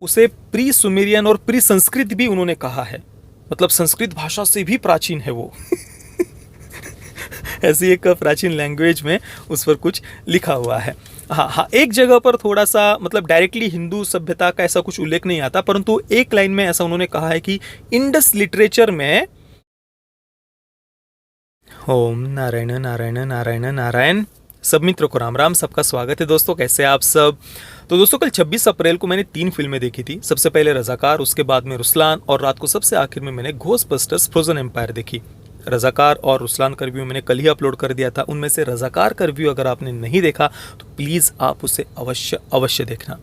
उसे pre Sumerian और pre Sanskrit भी उन्होंने कहा है, मतलब संस्कृत भाषा से भी प्राचीन है वो। ऐसी एक प्राचीन लैंग्वेज में उस पर कुछ लिखा हुआ है। हाँ हाँ, एक जगह पर थोड़ा सा मतलब डायरेक्टली हिंदू सभ्यता का ऐसा कुछ उल्लेख नहीं आता, परंतु एक लाइन में ऐसा उन्होंने कहा है कि इंडस लिटरेचर में ओम नारायण नारायण नारायण नारायण। सब मित्रों को राम राम, सबका स्वागत है दोस्तों, कैसे आप सब। तो दोस्तों कल 26 अप्रैल को मैंने 3 फिल्में देखी थी। सबसे पहले रजाकार, उसके बाद में रुस्लान, और रात को सबसे आखिर में मैंने घोस्टबस्टर्स फ्रोजन एम्पायर देखी। रजाकार और रुस्लान का रिव्यू मैंने कल ही अपलोड कर दिया था। उनमें से रजाकार का रिव्यू अगर आपने नहीं देखा तो प्लीज़ आप उसे अवश्य अवश्य देखना।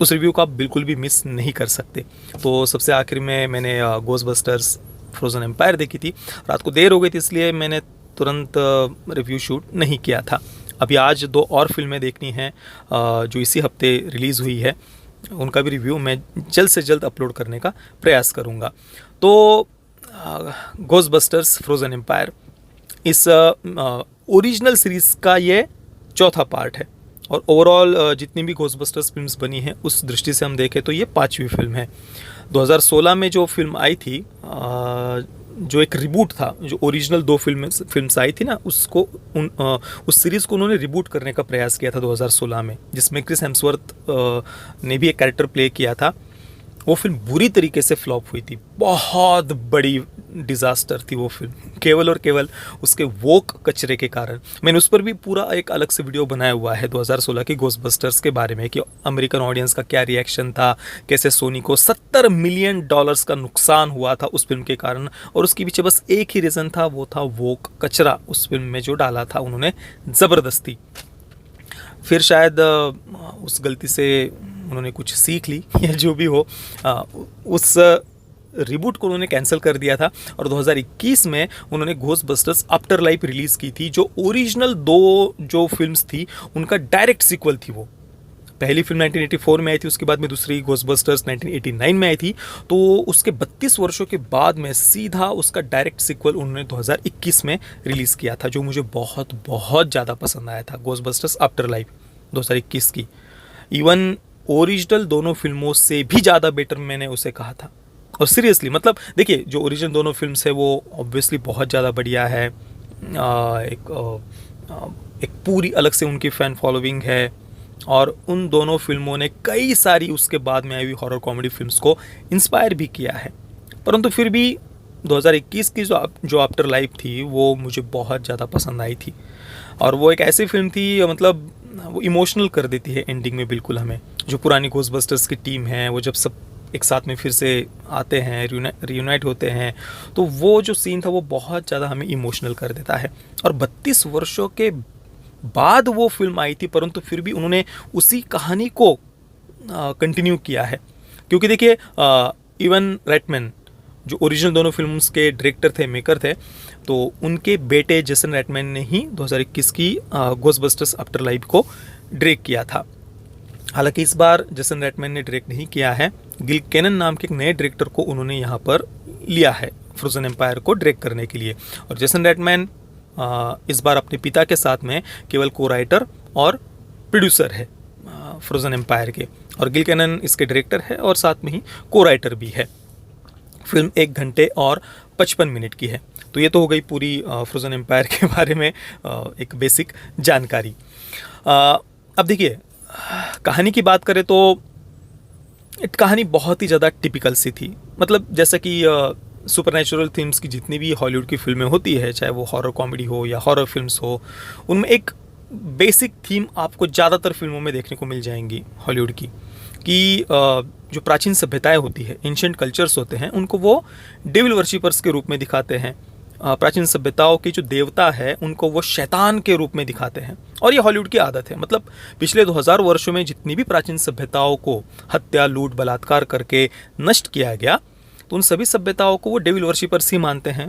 उस रिव्यू को आप बिल्कुल भी मिस नहीं कर सकते। तो सबसे आखिर में मैंने घोस्टबस्टर्स फ्रोजन एम्पायर देखी थी। रात को देर हो गई थी इसलिए मैंने तुरंत रिव्यू शूट नहीं किया था। अभी आज 2 और फिल्में देखनी हैं जो इसी हफ्ते रिलीज़ हुई है, उनका भी रिव्यू मैं जल्द से जल्द अपलोड करने का प्रयास करूँगा। तो घोस्टबस्टर्स फ्रोजन एम्पायर इस ओरिजिनल सीरीज़ का ये चौथा पार्ट है, और ओवरऑल जितनी भी घोस्टबस्टर्स फिल्म्स बनी हैं उस दृष्टि से हम देखें तो ये 5वीं फिल्म है। 2016 में जो फिल्म आई थी, जो एक रिबूट था, जो ओरिजिनल 2 फिल्म्स आई थी ना, उसको उस सीरीज़ को उन्होंने रिबूट करने का प्रयास किया था 2016 में, जिसमें क्रिस हेम्सवर्थ ने भी एक कैरेक्टर प्ले किया था। वो फिल्म बुरी तरीके से फ्लॉप हुई थी, बहुत बड़ी डिज़ास्टर थी वो फिल्म, केवल और केवल उसके वोक कचरे के कारण। मैंने उस पर भी पूरा एक अलग से वीडियो बनाया हुआ है 2016 की घोस्टबस्टर्स के बारे में, कि अमेरिकन ऑडियंस का क्या रिएक्शन था, कैसे सोनी को $70 मिलियन का नुकसान हुआ था उस फिल्म के कारण, और उसके पीछे बस एक ही रीज़न था, वो था वोक कचरा उस फिल्म में जो डाला था उन्होंने ज़बरदस्ती। फिर शायद उस गलती से उन्होंने कुछ सीख ली या जो भी हो, उस रिबूट को उन्होंने कैंसिल कर दिया था, और 2021 में उन्होंने घोस्टबस्टर्स आफ्टर लाइफ रिलीज़ की थी, जो ओरिजिनल 2 जो फिल्म्स थी उनका डायरेक्ट सीक्वल थी। वो पहली फिल्म 1984 में आई थी, उसके बाद में दूसरी घोस्टबस्टर्स 1989 में आई थी। तो उसके 32 वर्षों के बाद में सीधा उसका डायरेक्ट सीक्वल उन्होंने 2021 में रिलीज़ किया था, जो मुझे बहुत बहुत ज़्यादा पसंद आया था, घोस्टबस्टर्स आफ्टर लाइफ 2021 की। इवन ओरिजिनल दोनों फिल्मों से भी ज़्यादा बेटर मैंने उसे कहा था। और सीरियसली मतलब देखिए, जो ओरिजिनल दोनों फिल्म्स है वो ऑब्वियसली बहुत ज़्यादा बढ़िया है। एक पूरी अलग से उनकी फ़ैन फॉलोइंग है, और उन दोनों फिल्मों ने कई सारी उसके बाद में आई हुई हॉरर कॉमेडी फिल्म्स को इंस्पायर भी किया है। परंतु फिर भी 2021 की जो आफ्टर लाइफ थी वो मुझे बहुत ज़्यादा पसंद आई थी, और वो एक ऐसी फिल्म थी, मतलब वो इमोशनल कर देती है एंडिंग में बिल्कुल हमें। जो पुरानी घोस्टबस्टर्स की टीम है, वो जब सब एक साथ में फिर से आते हैं, रियूनाइट होते हैं, तो वो जो सीन था वो बहुत ज़्यादा हमें इमोशनल कर देता है। और 32 वर्षों के बाद वो फिल्म आई थी, परंतु फिर भी उन्होंने उसी कहानी को कंटिन्यू किया है। क्योंकि देखिए, इवन रेटमैन जो ओरिजिनल दोनों फिल्म्स के डायरेक्टर थे, मेकर थे, तो उनके बेटे जेसन रेटमैन ने ही 2021 की घोस्टबस्टर्स आफ्टर लाइफ को डायरेक्ट किया था। हालांकि इस बार जेसन रेटमैन ने डायरेक्ट नहीं किया है, गिल केनन नाम के एक नए डायरेक्टर को उन्होंने यहाँ पर लिया है फ्रोजन एम्पायर को डायरेक्ट करने के लिए। और जेसन रेटमैन इस बार अपने पिता के साथ में केवल को राइटर और प्रोड्यूसर है फ्रोजन एम्पायर के, और गिल केनन इसके डायरेक्टर है और साथ में ही को राइटर भी है। फिल्म 1 घंटे और 55 मिनट की है। तो ये तो हो गई पूरी फ्रोजन एम्पायर के बारे में एक बेसिक जानकारी। अब देखिए, कहानी की बात करें तो कहानी बहुत ही ज़्यादा टिपिकल सी थी। मतलब जैसा कि सुपरनैचुरल थीम्स की जितनी भी हॉलीवुड की फिल्में होती है, चाहे वो हॉरर कॉमेडी हो या हॉरर फिल्म्स हो, उनमें एक बेसिक थीम आपको ज़्यादातर फिल्मों में देखने को मिल जाएंगी हॉलीवुड की, कि जो प्राचीन सभ्यताएं होती है, एंशिएंट कल्चर्स होते हैं, उनको वो डेविल वर्शिपर्स के रूप में दिखाते हैं। प्राचीन सभ्यताओं के जो देवता है उनको वो शैतान के रूप में दिखाते हैं, और ये हॉलीवुड की आदत है। मतलब पिछले 2000 वर्षों में जितनी भी प्राचीन सभ्यताओं को हत्या, लूट, बलात्कार करके नष्ट किया गया, तो उन सभी सभ्यताओं को वो डेविल वर्शिपर्स ही मानते हैं।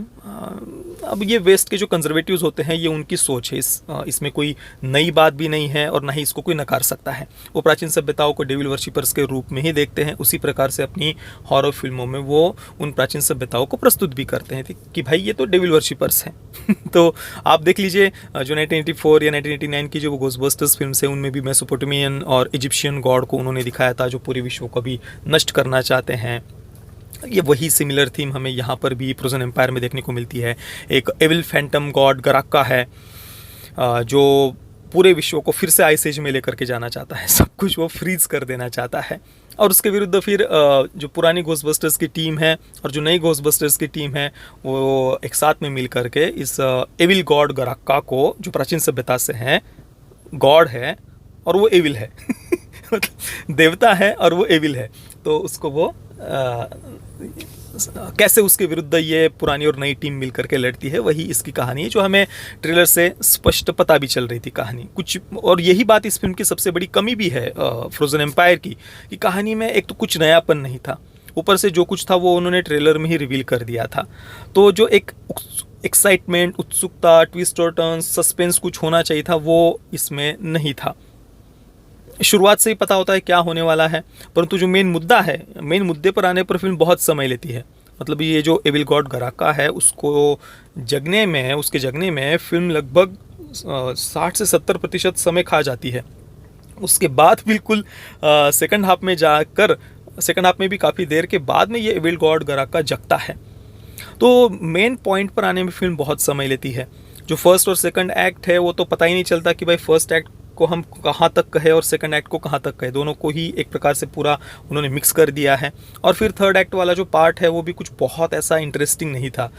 अब ये वेस्ट के जो कंजर्वेटिव्स होते हैं ये उनकी सोच है, इसमें कोई नई बात भी नहीं है और ना ही इसको कोई नकार सकता है। वो प्राचीन सभ्यताओं को डेविल वर्शिपर्स के रूप में ही देखते हैं, उसी प्रकार से अपनी हॉरर फिल्मों में वो उन प्राचीन सभ्यताओं को प्रस्तुत भी करते हैं कि भाई ये तो डेविल वर्शिपर्स हैं। तो आप देख लीजिए जो 1984 या 1989 की जो वो घोस्टबस्टर्स फिल्म है उनमें भी मेसोपोटामियन और इजिप्शियन गॉड को उन्होंने दिखाया था जो पूरे विश्व को भी नष्ट करना चाहते हैं। ये वही सिमिलर थीम हमें यहाँ पर भी फ्रोजन एम्पायर में देखने को मिलती है। एक एविल फैंटम गॉड गराक्का है जो पूरे विश्व को फिर से आइस एज में लेकर के जाना चाहता है, सब कुछ वो फ्रीज कर देना चाहता है। और उसके विरुद्ध फिर जो पुरानी घोस्टबस्टर्स की टीम है और जो नई घोस्टबस्टर्स की टीम है वो एक साथ में मिल करके इस एविल गॉड गराक्का को, जो प्राचीन सभ्यता से है, गॉड है और वो एविल है मतलब देवता है और वो एविल है, तो उसको वो कैसे उसके विरुद्ध ये पुरानी और नई टीम मिल करके लड़ती है, वही इसकी कहानी है जो हमें ट्रेलर से स्पष्ट पता भी चल रही थी कहानी कुछ। और यही बात इस फिल्म की सबसे बड़ी कमी भी है फ्रोजन एम्पायर की, कि कहानी में एक तो कुछ नयापन नहीं था, ऊपर से जो कुछ था वो उन्होंने ट्रेलर में ही रिवील कर दिया था। तो जो एक एक्साइटमेंट, उत्सुकता, ट्विस्ट और टर्न्स, सस्पेंस कुछ होना चाहिए था वो इसमें नहीं था। शुरुआत से ही पता होता है क्या होने वाला है, परंतु जो मेन मुद्दा है, मेन मुद्दे पर आने पर फिल्म बहुत समय लेती है। मतलब ये जो एविल गॉड गराक्का है उसको उसके जगने में फिल्म लगभग 60 से 70% समय खा जाती है। उसके बाद बिल्कुल सेकंड हाफ में भी काफ़ी देर के बाद में ये एविल गॉड गराक्का जगता है। तो मेन पॉइंट पर आने में फिल्म बहुत समय लेती है। जो फर्स्ट और सेकंड एक्ट है वो तो पता ही नहीं चलता कि भाई फर्स्ट एक्ट को हम कहाँ तक कहे और सेकंड एक्ट को कहाँ तक कहे, दोनों को ही एक प्रकार से पूरा उन्होंने मिक्स कर दिया है। और फिर थर्ड एक्ट वाला जो पार्ट है वो भी कुछ बहुत ऐसा इंटरेस्टिंग नहीं था।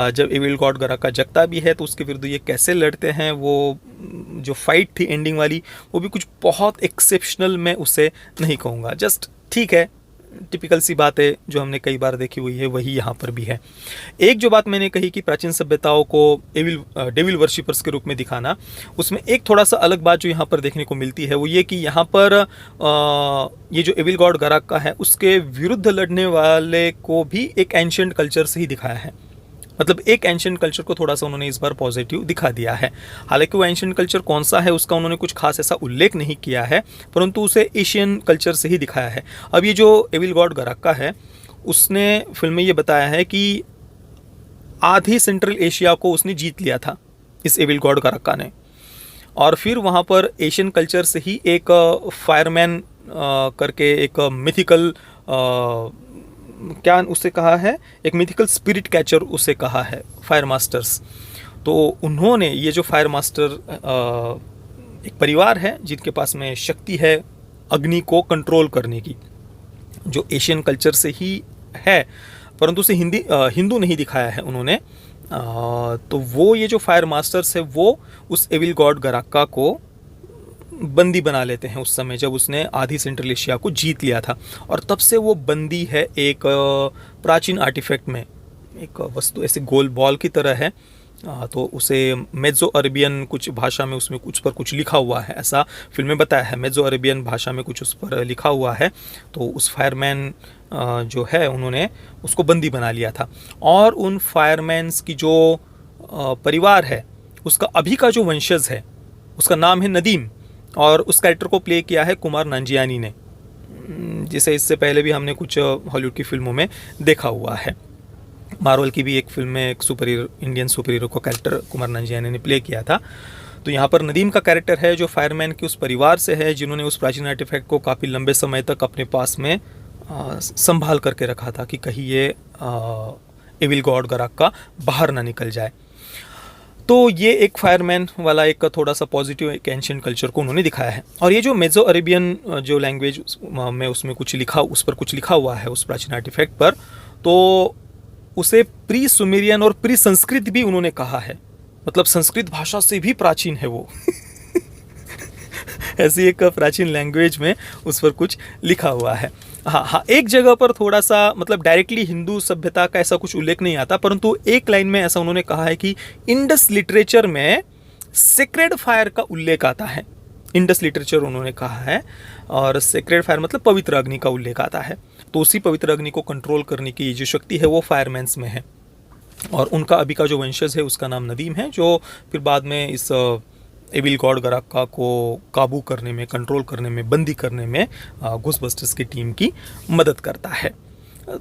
जब एविल गॉड गराक्का जगता भी है तो उसके विरुद्ध ये कैसे लड़ते हैं, वो जो फाइट थी एंडिंग वाली वो भी कुछ बहुत एक्सेप्शनल मैं उसे नहीं कहूँगा, जस्ट ठीक है, टिपिकल सी बात है जो हमने कई बार देखी हुई है वही यहाँ पर भी है। एक जो बात मैंने कही कि प्राचीन सभ्यताओं को डेविल वर्शिपर्स के रूप में दिखाना, उसमें एक थोड़ा सा अलग बात जो यहाँ पर देखने को मिलती है वो ये कि यहाँ पर ये जो एविल गॉड गराक्का है उसके विरुद्ध लड़ने वाले को भी एक एंशिएंट कल्चर से ही दिखाया है। मतलब एक एंशिएंट कल्चर को थोड़ा सा उन्होंने इस बार पॉजिटिव दिखा दिया है। हालांकि वो एंशिएंट कल्चर कौन सा है उसका उन्होंने कुछ खास ऐसा उल्लेख नहीं किया है, परंतु उसे एशियन कल्चर से ही दिखाया है। अब ये जो एविल गॉड गराक्का है उसने फिल्म में ये बताया है कि आधी सेंट्रल एशिया को उसने जीत लिया था इस एविल गॉड गराक्का ने, और फिर वहाँ पर एशियन कल्चर से ही एक फायरमैन करके एक मिथिकल क्या उसे कहा है, एक मिथिकल स्पिरिट कैचर उसे कहा है, फायर मास्टर्स। तो उन्होंने ये जो फायर मास्टर एक परिवार है जिनके पास में शक्ति है अग्नि को कंट्रोल करने की, जो एशियन कल्चर से ही है, परंतु उसे हिंदू नहीं दिखाया है उन्होंने। तो वो ये जो फायर मास्टर्स है वो उस एविल गॉड गराक्का को बंदी बना लेते हैं उस समय जब उसने आधी सेंट्रल एशिया को जीत लिया था, और तब से वो बंदी है एक प्राचीन आर्टिफैक्ट में, एक वस्तु ऐसे गोल बॉल की तरह है। तो उसे मेजो अरेबियन कुछ भाषा में उसमें कुछ पर कुछ लिखा हुआ है, ऐसा फिल्म में बताया है, मेजो अरेबियन भाषा में कुछ उस पर लिखा हुआ है। तो उस फायरमैन जो है उन्होंने उसको बंदी बना लिया था, और उन फायरमैन्स की जो परिवार है उसका अभी का जो वंशज है उसका नाम है नदीम, और उस कैरेक्टर को प्ले किया है कुमार नांजियानी ने, जिसे इससे पहले भी हमने कुछ हॉलीवुड की फिल्मों में देखा हुआ है। मार्वल की भी एक फिल्म में एक इंडियन सुपर हीरो का कैरेक्टर कुमार नांजियानी ने प्ले किया था। तो यहाँ पर नदीम का कैरेक्टर है जो फायरमैन के उस परिवार से है जिन्होंने उस प्राचीन आर्टिफैक्ट को काफ़ी लंबे समय तक अपने पास में संभाल करके रखा था कि कहीं ये एविल गॉड गराक्का बाहर ना निकल जाए। तो ये एक फायरमैन वाला एक थोड़ा सा पॉजिटिव एक एंशिएंट कल्चर को उन्होंने दिखाया है। और ये जो मेजो अरेबियन जो लैंग्वेज में उसमें कुछ लिखा, उस पर कुछ लिखा हुआ है उस प्राचीन आर्टिफैक्ट पर, तो उसे प्री सुमेरियन और प्री संस्कृत भी उन्होंने कहा है, मतलब संस्कृत भाषा से भी प्राचीन है वो ऐसी एक प्राचीन लैंग्वेज में उस पर कुछ लिखा हुआ है। हाँ, एक जगह पर थोड़ा सा मतलब डायरेक्टली हिंदू सभ्यता का ऐसा कुछ उल्लेख नहीं आता, परंतु एक लाइन में ऐसा उन्होंने कहा है कि इंडस लिटरेचर में सेक्रेड फायर का उल्लेख आता है। इंडस लिटरेचर उन्होंने कहा है, और सेक्रेड फायर मतलब पवित्र अग्नि का उल्लेख आता है। तो उसी पवित्र अग्नि को कंट्रोल करने की जो शक्ति है वो फायरमैन्स में है। और उनका अभी का जो वंशज है उसका नाम नदीम है, जो फिर बाद में इस एविल गॉड गराक्का को काबू करने में, कंट्रोल करने में, बंदी करने में घोस्टबस्टर्स की टीम की मदद करता है।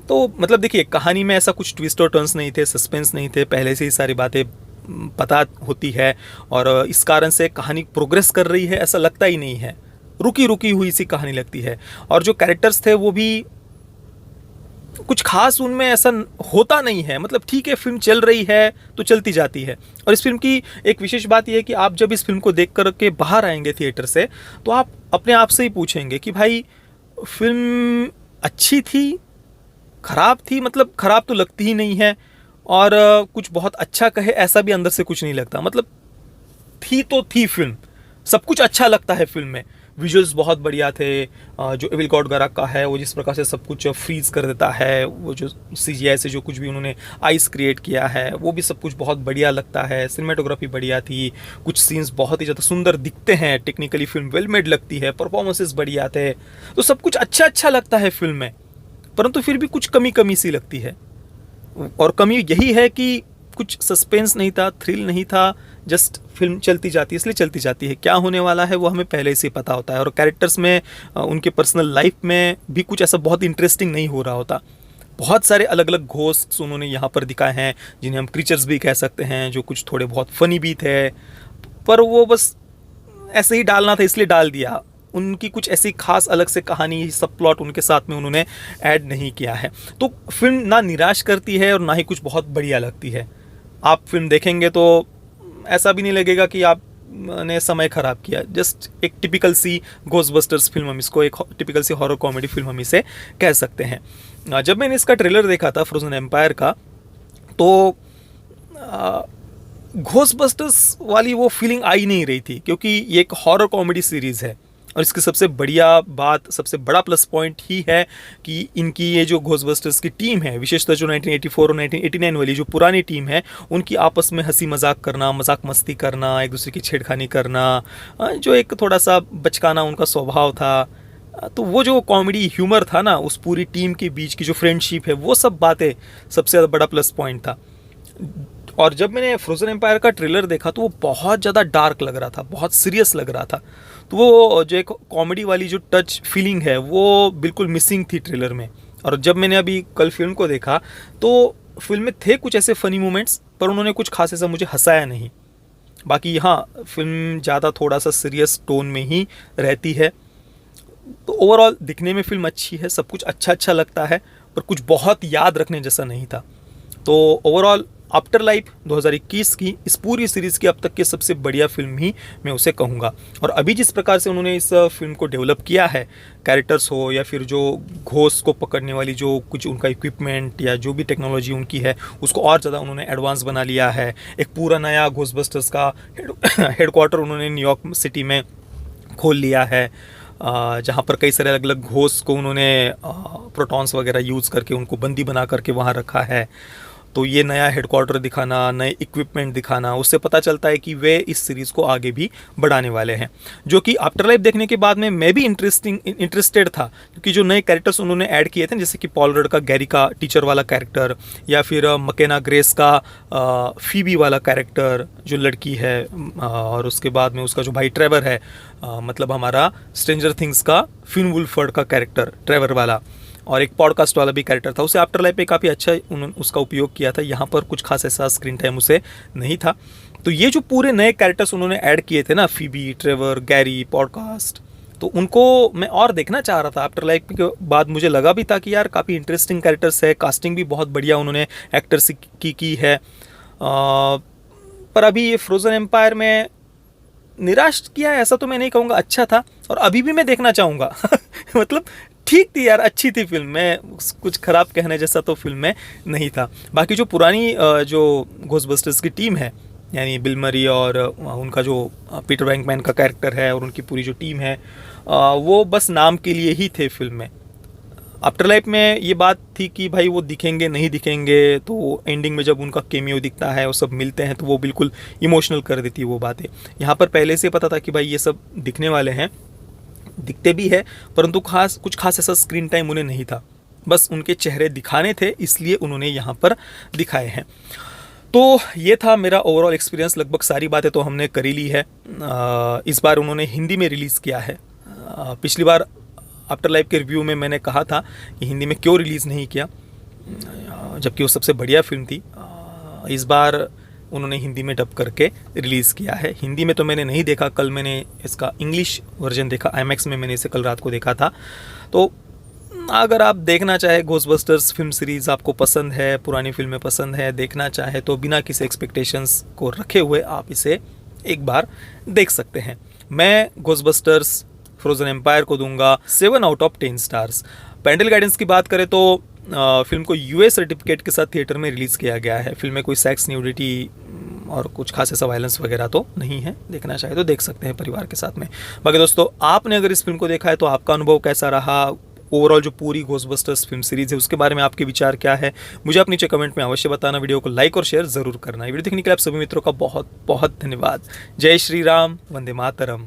तो मतलब देखिए, कहानी में ऐसा कुछ ट्विस्ट और टर्न्स नहीं थे, सस्पेंस नहीं थे, पहले से ही सारी बातें पता होती है और इस कारण से कहानी प्रोग्रेस कर रही है ऐसा लगता ही नहीं है, रुकी रुकी हुई सी कहानी लगती है। और जो कैरेक्टर्स थे वो भी कुछ खास उनमें ऐसा होता नहीं है, मतलब ठीक है फिल्म चल रही है तो चलती जाती है। और इस फिल्म की एक विशेष बात यह है कि आप जब इस फिल्म को देख कर के बाहर आएंगे थिएटर से, तो आप अपने आप से ही पूछेंगे कि भाई फिल्म अच्छी थी, खराब थी, मतलब खराब तो लगती ही नहीं है, और कुछ बहुत अच्छा कहे ऐसा भी अंदर से कुछ नहीं लगता। मतलब थी तो थी फिल्म, सब कुछ अच्छा लगता है फिल्म में। विजुअल्स बहुत बढ़िया थे, जो एविल गॉड गराक्का है वो जिस प्रकार से सब कुछ फ्रीज कर देता है, वो जो सीजीआई से जो कुछ भी उन्होंने आइस क्रिएट किया है वो भी सब कुछ बहुत बढ़िया लगता है। सिनेमेटोग्राफी बढ़िया थी, कुछ सीन्स बहुत ही ज़्यादा सुंदर दिखते हैं, टेक्निकली फिल्म वेल मेड लगती है, परफॉर्मेंसेस बढ़िया थे, तो सब कुछ अच्छा अच्छा लगता है फिल्म में। परंतु फिर भी कुछ कमी कमी सी लगती है, और कमी यही है कि कुछ सस्पेंस नहीं था, थ्रिल नहीं था, जस्ट फिल्म चलती जाती है इसलिए चलती जाती है। क्या होने वाला है वो हमें पहले से पता होता है, और कैरेक्टर्स में उनके पर्सनल लाइफ में भी कुछ ऐसा बहुत इंटरेस्टिंग नहीं हो रहा होता। बहुत सारे अलग अलग घोस्ट्स उन्होंने यहाँ पर दिखाए हैं, जिन्हें हम क्रीचर्स भी कह सकते हैं, जो कुछ थोड़े बहुत फनी भी थे, पर वो बस ऐसे ही डालना था इसलिए डाल दिया। उनकी कुछ ऐसी खास अलग से कहानी, सब प्लॉट उनके साथ में उन्होंने ऐड नहीं किया है। तो फिल्म ना निराश करती है और ना ही कुछ बहुत बढ़िया लगती है। आप फिल्म देखेंगे तो ऐसा भी नहीं लगेगा कि आपने समय खराब किया, जस्ट एक टिपिकल सी घोस्टबस्टर्स फिल्म, हम इसको एक टिपिकल सी हॉरर कॉमेडी फिल्म हम इसे कह सकते हैं। जब मैंने इसका ट्रेलर देखा था फ्रोजन एम्पायर का, तो घोस्टबस्टर्स वाली वो फीलिंग आ ही नहीं रही थी, क्योंकि ये एक हॉरर कॉमेडी सीरीज़ है। और इसकी सबसे बढ़िया बात, सबसे बड़ा प्लस पॉइंट ही है कि इनकी ये जो घोस्टबस्टर्स की टीम है, विशेषतः जो 1984 और 1989 वाली जो पुरानी टीम है, उनकी आपस में हंसी मजाक करना, मजाक मस्ती करना, एक दूसरे की छेड़खानी करना, जो एक थोड़ा सा बचकाना उनका स्वभाव था, तो वो जो कॉमेडी ह्यूमर था ना, उस पूरी टीम के बीच की जो फ्रेंडशिप है, वो सब बातें सबसे ज़्यादा बड़ा प्लस पॉइंट था। और जब मैंने फ्रोजन एम्पायर का ट्रेलर देखा तो वो बहुत ज़्यादा डार्क लग रहा था, बहुत सीरियस लग रहा था। तो वो जो एक कॉमेडी वाली जो टच फीलिंग है वो बिल्कुल मिसिंग थी ट्रेलर में। और जब मैंने अभी कल फिल्म को देखा तो फिल्म में थे कुछ ऐसे फ़नी मोमेंट्स, पर उन्होंने कुछ खास ऐसा मुझे हंसाया नहीं। बाकी हाँ, फिल्म ज़्यादा थोड़ा सा सीरियस टोन में ही रहती है। तो ओवरऑल दिखने में फिल्म अच्छी है, सब कुछ अच्छा अच्छा लगता है, पर कुछ बहुत याद रखने जैसा नहीं था। तो ओवरऑल आफ्टर लाइफ 2021 की इस पूरी सीरीज़ की अब तक की सबसे बढ़िया फिल्म ही मैं उसे कहूँगा। और अभी जिस प्रकार से उन्होंने इस फिल्म को डेवलप किया है, कैरेक्टर्स हो या फिर जो घोस्ट को पकड़ने वाली जो कुछ उनका इक्विपमेंट या जो भी टेक्नोलॉजी उनकी है, उसको और ज़्यादा उन्होंने एडवांस बना लिया है। एक पूरा नया घोस्टबस्टर्स का हेडक्वार्टर उन्होंने न्यूयॉर्क सिटी में खोल लिया है, जहाँ पर कई सारे अलग अलग घोस्ट को उन्होंने प्रोटॉन्स वगैरह यूज़ करके उनको बंदी बना करके वहाँ रखा है। तो ये नया हेडक्वार्टर दिखाना, नए इक्विपमेंट दिखाना, उससे पता चलता है कि वे इस सीरीज़ को आगे भी बढ़ाने वाले हैं, जो कि आफ्टर लाइफ देखने के बाद में मैं भी इंटरेस्टेड था। क्योंकि जो नए कैरेक्टर्स उन्होंने ऐड किए थे, जैसे कि पॉल रड का गैरी का टीचर वाला कैरेक्टर, या फिर मकेना ग्रेस का फीबी वाला कैरेक्टर जो लड़की है, और उसके बाद में उसका जो भाई ट्रेवर है, मतलब हमारा स्ट्रेंजर थिंग्स का फिन वुल्फर्ड का कैरेक्टर ट्रेवर वाला, और एक पॉडकास्ट वाला भी कैरेक्टर था, उसे आफ्टर लाइफ में काफ़ी अच्छा उन्होंने उसका उपयोग किया था। यहाँ पर कुछ खास ऐसा स्क्रीन टाइम उसे नहीं था। तो ये जो पूरे नए कैरेक्टर्स उन्होंने ऐड किए थे ना, फीबी, ट्रेवर, गैरी, पॉडकास्ट, तो उनको मैं और देखना चाह रहा था। आफ्टर लाइफ के बाद मुझे लगा भी था कि यार काफ़ी इंटरेस्टिंग कैरेक्टर्स है, कास्टिंग भी बहुत बढ़िया उन्होंने एक्टर्स की है। पर अभी ये फ्रोजन एम्पायर में निराश किया है ऐसा तो मैं नहीं कहूँगा, अच्छा था और अभी भी मैं देखना चाहूँगा। मतलब ठीक थी यार, अच्छी थी फिल्म में, कुछ ख़राब कहने जैसा तो फिल्म में नहीं था। बाकी जो पुरानी जो घोस्टबस्टर्स की टीम है, यानी बिल मरी और उनका जो पीटर वेंकमैन का कैरेक्टर है और उनकी पूरी जो टीम है, वो बस नाम के लिए ही थे फिल्म में। आफ्टर लाइफ में ये बात थी कि भाई वो दिखेंगे नहीं दिखेंगे, तो एंडिंग में जब उनका केमियो दिखता है और सब मिलते हैं तो वो बिल्कुल इमोशनल कर देती है वो बातें। यहाँ पर पहले से पता था कि भाई ये सब दिखने वाले हैं, दिखते भी है, परंतु कुछ खास ऐसा स्क्रीन टाइम उन्हें नहीं था, बस उनके चेहरे दिखाने थे, इसलिए उन्होंने यहाँ पर दिखाए हैं। तो ये था मेरा ओवरऑल एक्सपीरियंस। लगभग सारी बातें तो हमने कर ही ली है। इस बार उन्होंने हिंदी में रिलीज़ किया है। पिछली बार आफ्टर लाइफ के रिव्यू में मैंने कहा था कि हिंदी में क्यों रिलीज़ नहीं किया, जबकि वो सबसे बढ़िया फिल्म थी। इस बार उन्होंने हिंदी में डब करके रिलीज़ किया है। हिंदी में तो मैंने नहीं देखा, कल मैंने इसका इंग्लिश वर्जन देखा, IMAX में मैंने इसे कल रात को देखा था। तो अगर आप देखना चाहे घोस्टबस्टर्स फिल्म सीरीज़, आपको पसंद है, पुरानी फिल्में पसंद है, देखना चाहे तो बिना किसी एक्सपेक्टेशंस को रखे हुए आप इसे एक बार देख सकते हैं। मैं घोस्टबस्टर्स फ्रोजन एम्पायर को दूंगा 7 out of 10 stars. Parental guidance की बात करें तो फिल्म को US सर्टिफिकेट के साथ थिएटर में रिलीज़ किया गया है। फिल्म में कोई सेक्स, न्यूडिटी और कुछ खास ऐसा वायलेंस वगैरह तो नहीं है। देखना चाहे तो देख सकते हैं परिवार के साथ में। बाकी दोस्तों, आपने अगर इस फिल्म को देखा है तो आपका अनुभव कैसा रहा, ओवरऑल जो पूरी घोस्टबस्टर्स फिल्म सीरीज़ है उसके बारे में आपके विचार क्या है, मुझे आप नीचे कमेंट में अवश्य बताना। वीडियो को लाइक और शेयर ज़रूर करना। वीडियो देखने के लिए आप सभी मित्रों का बहुत बहुत धन्यवाद। जय श्री राम, वंदे मातरम।